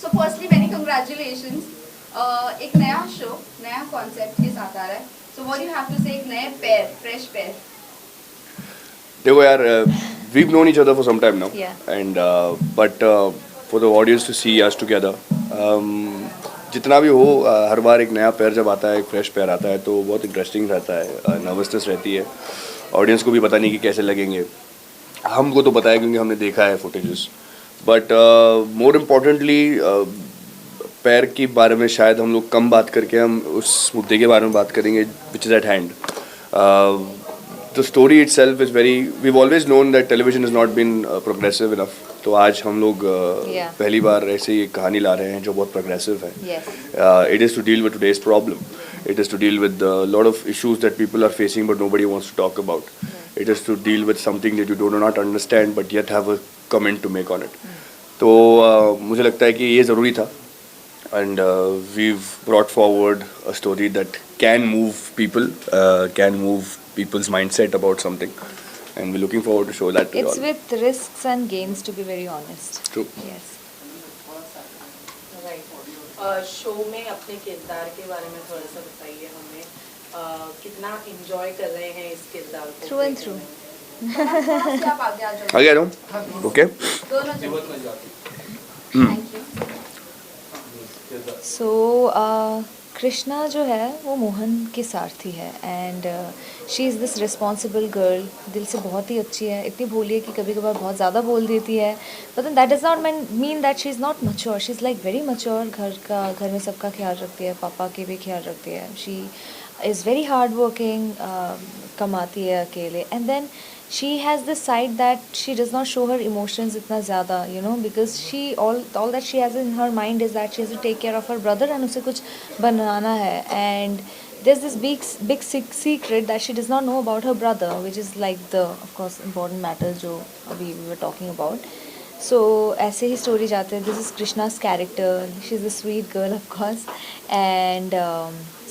So firstly, many congratulations. एक नया show, नया कॉन्सेप्ट के साथ आ रहा है. So what do you have to say? एक नए पेयर, fresh पेयर. देखो यार, we've known each other for some time now. Yeah. And but for the audience to see us together, जितना भी हो, हर बार एक नया पेयर जब आता है, एक फ्रेश पेयर आता है, तो बहुत इंटरेस्टिंग रहता है, नर्वसनेस रहती है. ऑडियंस को भी पता नहीं कि कैसे लगेंगे. हमको तो पता है क्योंकि हमने देखा है फुटेजेस. बट मोर इम्पोर्टेंटली, पैर के बारे में शायद हम लोग कम बात करके हम उस मुद्दे के बारे में बात करेंगे which is at hand. The story itself is very, we've always known that television is not been progressive enough. तो आज हम लोग पहली बार ऐसे ही एक कहानी ला रहे हैं जो बहुत प्रोग्रेसिव है. It is to deal with today's problem. It is to deal with a lot of issues that people are facing but nobody wants to talk about. It is to deal with something that you do not understand but yet have a comment to make on it. तो मुझे लगता है कि ये ज़रूरी था. And we've brought forward a story that can move people, can move people's mindset about something. And we're looking forward to show that to you all. It's with risks and gains, to be very honest. True. Yes. Show में अपने किरदार के बारे में थोड़ा सा बताइए हमें. कितना एंजॉय कर रहे हैं इस किरदार को? Through and through. आप आगे आ जाओ. आगे आ जाओ. Okay. दोनों. Thank you. So कृष्णा जो है वो मोहन की सारथी है and she is this responsible girl. दिल से बहुत ही अच्छी है, इतनी भोली है कि कभी कभार बहुत ज़्यादा बोल देती है. But then that does not mean that she is not mature. She is like very mature. घर में सबका ख्याल रखती है, पापा के भी ख्याल रखती है. She is very hard working, कमाती है अकेले. And then she has this side that she does not show her emotions itna zyada, you know, because she all that she has in her mind is that she has to take care of her brother and usse kuch banana hai. And there's this big secret that she does not know about her brother, which is like the of course important matters jo abhi we were talking about. So aise hi story jaate hain. This is Krishna's character. She's a sweet girl of course. And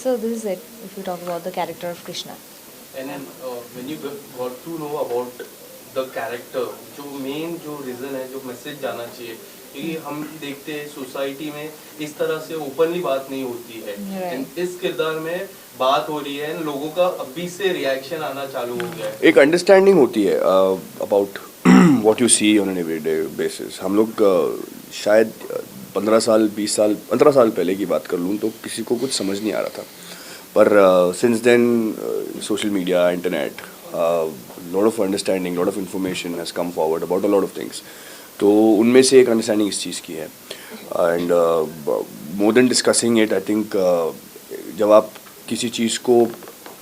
so this is it if we talk about the character of Krishna. And then when you got to know about the character, जो main जो reason है, जो message जाना चाहिए, क्योंकि हम देखते हैं सोसाइटी में इस तरह से ओपनली बात नहीं होती है. इस किरदार में बात हो रही है, लोगों का अभी से रिएक्शन आना चालू हो गया है. एक अंडरस्टैंडिंग होती है about what you see on an everyday basis. हम लोग शायद 15 साल 20 साल 15 साल पहले की बात कर लूँ तो किसी को कुछ समझ नहीं आ रहा था. पर since then social media, internet, lot of understanding, lot of information has come forward about a lot of things. तो उनमें से एक अंडरस्टैंडिंग इस चीज़ की है. And more than discussing it, I think जब आप किसी चीज़ को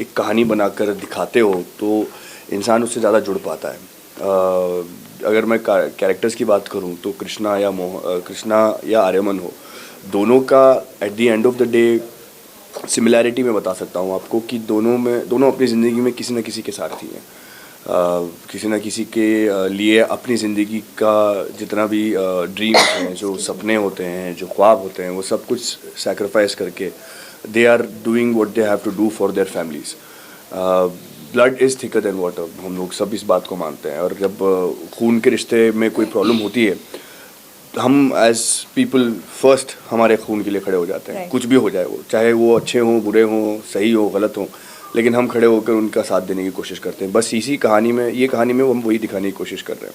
एक कहानी बनाकर दिखाते हो तो इंसान उससे ज़्यादा जुड़ पाता है. अगर मैं कैरेक्टर्स की बात करूँ तो कृष्णा या आर्यमन हो, दोनों का at the end of the day similarity मैं बता सकता हूँ आपको कि दोनों अपनी ज़िंदगी में किसी न किसी के सारथी हैं. किसी न किसी के लिए अपनी ज़िंदगी का जितना भी ड्रीम्स हैं, जो सपने होते हैं, जो ख्वाब होते हैं, वो सब कुछ सैक्रिफाइस करके they are doing what they have to do for their families. Blood is thicker than water. हम लोग सब इस बात को मानते हैं. और जब खून के रिश्ते में कोई प्रॉब्लम होती है, हम एज पीपल फर्स्ट हमारे खून के लिए खड़े हो जाते हैं. कुछ भी हो जाए, वो चाहे वो अच्छे हों, बुरे हों, सही हो, गलत हों, लेकिन हम खड़े होकर उनका साथ देने की कोशिश करते हैं. बस इसी कहानी में, ये कहानी में हम वही दिखाने की कोशिश कर रहे हैं.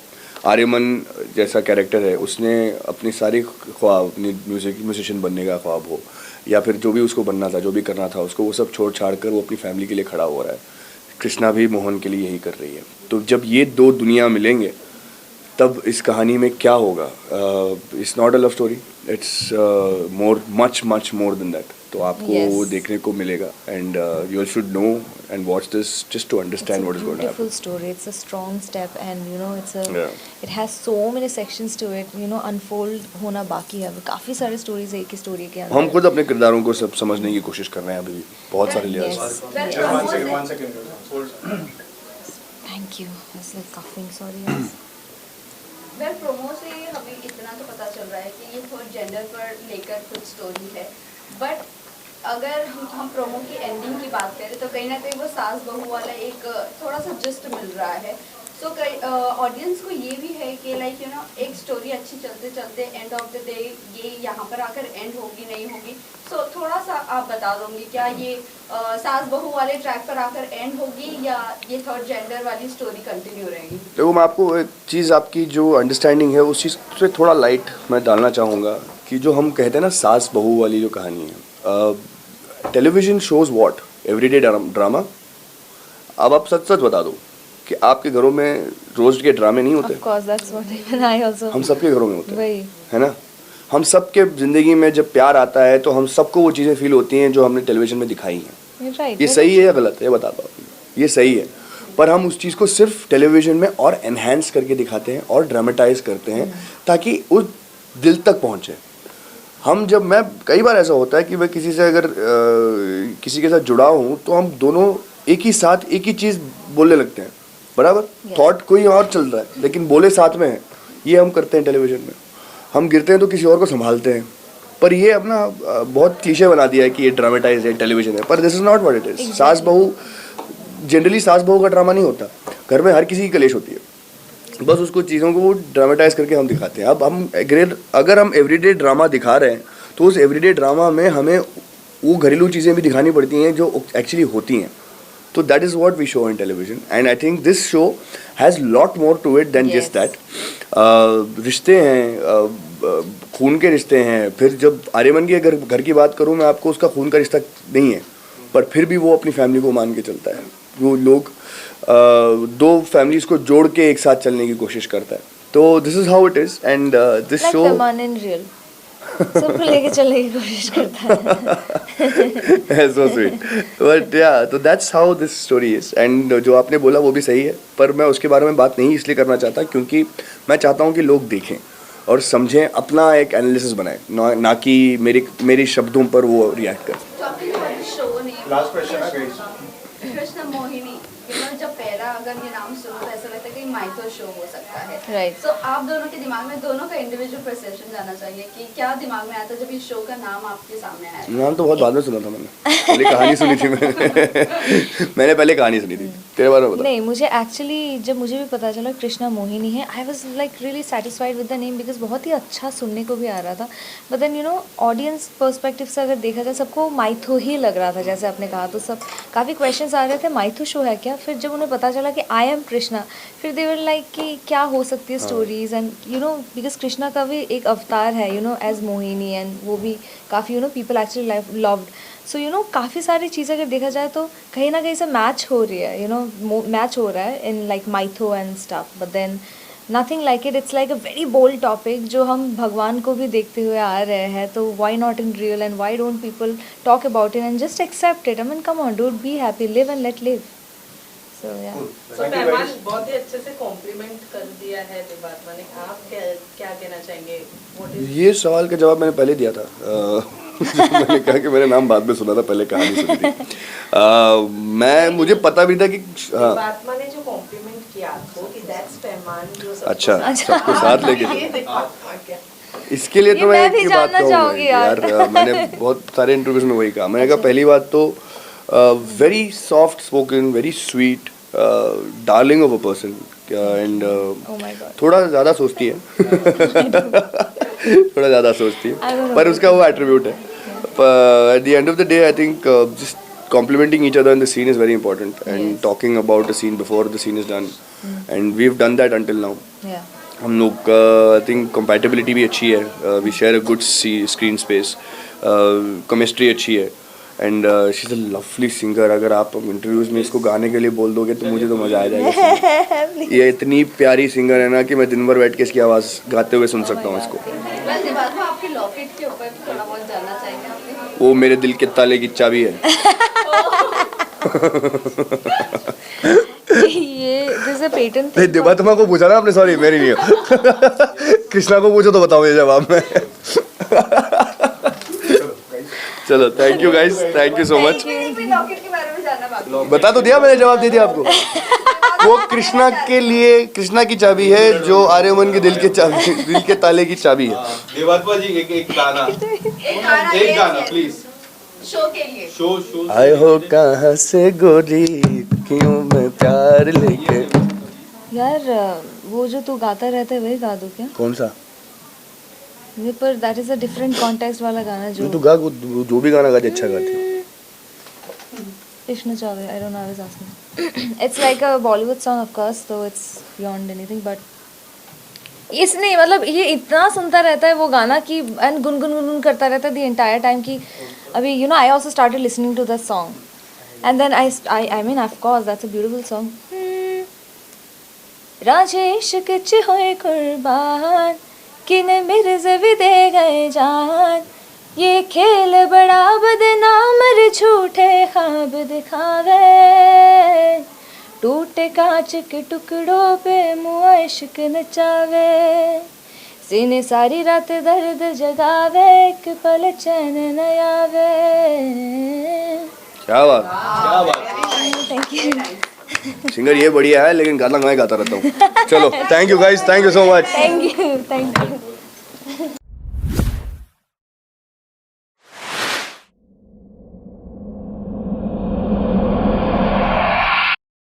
आर्यमन जैसा कैरेक्टर है, उसने अपनी सारी ख्वाब, अपनी म्यूजिशियन बनने का ख्वाब हो या फिर जो भी उसको बनना था, जो भी करना था उसको, वो सब छोड़ छाड़ कर वो अपनी फैमिली के लिए खड़ा हो रहा है. कृष्णा भी मोहन के लिए यही कर रही है. तो जब ये दो दुनिया मिलेंगे तब इस कहानी में क्या होगा. It's not a love story, it's much more than that. तो आपको वो देखने को मिलेगा. And you should know and watch this just to understand what is going to happen. Beautiful story. It's a strong step, and you know it has so many sections to it. You know, unfold होना बाकी है. काफी सारे stories है एक ही story के अंदर. हम खुद अपने किरदारों को सब समझने की कोशिश कर रहे हैं अभी भी. बहुत सारे layers. One second. Thank you. I was like coughing. Sorry. Well promo से हमें इतना तो पता चल रहा है कि ये थोड़ा जेंडर पर लेकर कुछ स्टोरी है. बट अगर हम प्रोमो की एंडिंग की बात करें तो कहीं ना कहीं वो सास बहू वाला एक थोड़ा सा जस्ट मिल रहा है. सो कई ऑडियंस को ये भी है कि लाइक यू नो एक स्टोरी अच्छी चलते चलते एंड ऑफ द डे ये यहाँ पर आकर एंड होगी नहीं होगी, सो थोड़ा सा आप बता दोगे क्या ये सास बहू वाले ट्रैक पर आकर एंड होगी या ये थर्ड जेंडर वाली स्टोरी कंटिन्यू रहेगी? देखो, मैं आपको एक चीज़, आपकी जो अंडरस्टैंडिंग है उस चीज़ पे थोड़ा लाइट मैं डालना चाहूँगा कि जो हम कहते हैं ना सास बहू वाली जो कहानी है, television shows what everyday drama. अब आप सच सच बता दो कि आपके घरों में रोज के ड्रामे नहीं होते? Of course, that's what even I also. हम सबके घरों में होते हैं, वही। है ना? हम सबके ज़िंदगी में जब प्यार आता है तो हम सबको वो चीज़ें फील होती हैं जो हमने टेलीविज़न में दिखाई हैं। You're right. ये सही है या गलत है, ये बता दो आप। ये सही है, पर हम उस चीज़ को सिर्फ टेलीविज़न में और एनहेंस करके दिखाते हैं और ड्रामेटाइज करते हैं ताकि उस दिल तक पहुँचे। हम जब, मैं कई बार ऐसा होता है कि मैं किसी से अगर किसी के साथ जुड़ा हूँ तो हम दोनों एक ही साथ एक ही चीज़ बोलने लगते हैं, बराबर थॉट कोई और चल रहा है लेकिन बोले साथ में है। ये हम करते हैं टेलीविज़न में। हम गिरते हैं तो किसी और को संभालते हैं, पर ये अपना बहुत क्लीशे बना दिया है कि ये ड्रामेटाइज है, टेलीविज़न है, पर this is not what it is. सास बहू, जनरली सास बहू का ड्रामा नहीं होता, घर में हर किसी की कलेश होती है, बस उसको चीज़ों को ड्रामेटाइज करके हम दिखाते हैं। अब हम अगर हम एवरीडे ड्रामा दिखा रहे हैं तो उस एवरीडे ड्रामा में हमें वो घरेलू चीज़ें भी दिखानी पड़ती हैं जो एक्चुअली होती हैं। तो that is what we show in television and I think this show has lot more to it than just that. रिश्ते हैं, खून के रिश्ते हैं। फिर जब आर्यमन की अगर घर की बात करूँ मैं आपको, उसका खून का रिश्ता नहीं है, पर फिर भी वो अपनी फैमिली को मान के चलता है। वो लोग दो फैमिलीज को जोड़ के एक साथ चलने की कोशिश करता है। तो this is how it is and this show in real सबको लेके चलने की कोशिश करता है। so sweet, but yeah, तो that's how this story is and जो आपने बोला वो भी सही है, पर मैं उसके बारे में बात नहीं इसलिए करना चाहता क्योंकि मैं चाहता हूँ कि लोग देखें और समझें, अपना एक एनालिसिस बनाएं, ना कि मेरे शब्दों पर वो रिएक्ट करें। Talking about the show name, Last question, guys. Krishna Mohini, you know, जब पहला अगर ये नाम सुनो तो ऐसा लगता है कि माइथो शो हो सकता है। Right. So आप दोनों के दिमाग में, दोनों का इंडिविजुअल परसेप्शन जाना चाहिए कि क्या दिमाग में आया था जब इस शो का नाम आपके सामने आया था? नाम तो बहुत बाद में सुना था मैंने, पहले कहानी सुनी थी मैंने पहले कहानी सुनी थी। तेरे बारे में बता। नहीं, मुझे एक्चुअली जब मुझे भी पता चला कृष्णा मोहिनी है, I was like really satisfied with the name because बहुत ही अच्छा सुनने को भी आ रहा था। But then you know audience perspective से अगर देखा जाए सबको माइथो ही लग रहा था, जैसे आपने कहा, तो सब काफ़ी क्वेश्चंस आ रहे थे माइथो शो है क्या। फिर जब उन्हें पता चला कि आई एम कृष्णा, फिर दे वर लाइक कि क्या हो सकती है stories and you know because Krishna का भी एक अवतार है you know as Mohini and वो भी काफ़ी you know people actually loved. So you know काफ़ी सारी चीज़ें अगर देखा जाए तो कहीं ना कहीं से मैच हो रही है, यू नो मैच हो रहा है in like mytho and stuff. But then nothing like it's like a very bold topic जो हम भगवान को भी देखते हुए आ रहे हैं, तो why not in real and why don't people talk about it and just accept it. I mean come on, don't be happy, live and let live. So yeah so मेहमान बहुत ही अच्छे से कॉम्प्लीमेंट कर दिया है देवात्मा ने। आप क्या कहना चाहेंगे? What is- ये सवाल का जवाब मैंने पहले दिया था। मैंने कहा कि मेरा नाम बाद में सुना था, पहले कहानी सुनी थी। मुझे पता भी था कि देवात्मा ने जो कॉम्प्लीमेंट किया आपको कि दैट्स मेहमान जो सबको अच्छा, सबको साथ लेके चलो। ये देवात्मा क्या? इसके लिए ये तो मैं मैं एक भी ही बात जानना कहूँगा चाहूंगी यार। मैंने बहुत सारे इंटरव्यूज में वही कहा। मैंने कहा पहली बात तो very soft spoken, very sweet, darling of a person and oh my god, थोड़ा ज़्यादा सोचती है थोड़ा ज़्यादा सोचती I don't है, know. पर उसका वो एट्रीब्यूट है। At the end of the day I think just complimenting each other in the scene is very important and Yes. talking about the scene before the scene is done and we've done that until now. yeah. हम लोग I think compatibility भी अच्छी है, we share a good screen space, chemistry अच्छी है and she is a lovely singer. अगर आप interviews में इसको गाने के लिए बोल दोगे तो मुझे तो मज़ा आ जाएगा। ये इतनी प्यारी सिंगर है ना कि मैं दिन भर बैठ के इसकी आवाज़ गाते हुए सुन सकता हूँ इसको। वैसे देवात्मा आपके लॉकेट के ऊपर भी थोड़ा बहुत जानना चाहेंगे आपके? वो मेरे दिल के ताले की चाबी है। ये दिस अ पेटेंट नहीं, देवात्मा को पूछा ना आपने, सॉरी मेरी नहीं है। कृष्णा को पूछो तो बताओ ये जवाब में। चलो, thank you guys, thank you so much. Locket के बारे में जानना बाकी है। बता तो दिया मैंने, जवाब दे दिया आपको। वो कृष्णा के लिए, कृष्णा की चाबी है जो आर्यमन के दिल के ताले की चाबी है। देवात्मा जी एक गाना, एक गाना प्लीज शो के लिए। शो आए हो कहाँ से गोरी, क्यों मैं प्यार लेके। यार वो जो तू गाता रहता है वही गा दूँ क्या? कौन सा? ये पर that is a different context वाला गाना जो जो तू गा, जो भी गाना गाती अच्छा गाती है। Ishna Chawla, I don't know, I was asking. It's like a Bollywood song, of course, so it's beyond anything, but इसने मतलब ये इतना सुनता रहता है वो गाना कि एंड गुनगुन करता रहता है द एंटायर टाइम कि अभी you know I also started listening to that song and then I mean of course that's a beautiful song राजे इश्क च होए कुर्बान किने मिर्ज़ भी दे गए जान ये खेल बड़ा बदनाम रे झूठे ख्वाब दिखावे टूटे कांच के टुकड़ों पे मुआ इश्क नचावे सीने सारी रात दर्द जगावे एक पल चैन न आवे। क्या बात, क्या बात। थैंक यू सिंगर ये बढ़िया है लेकिन गाना मैं गाता रहता हूँ। चलो, thank you guys, thank you so much. Thank you.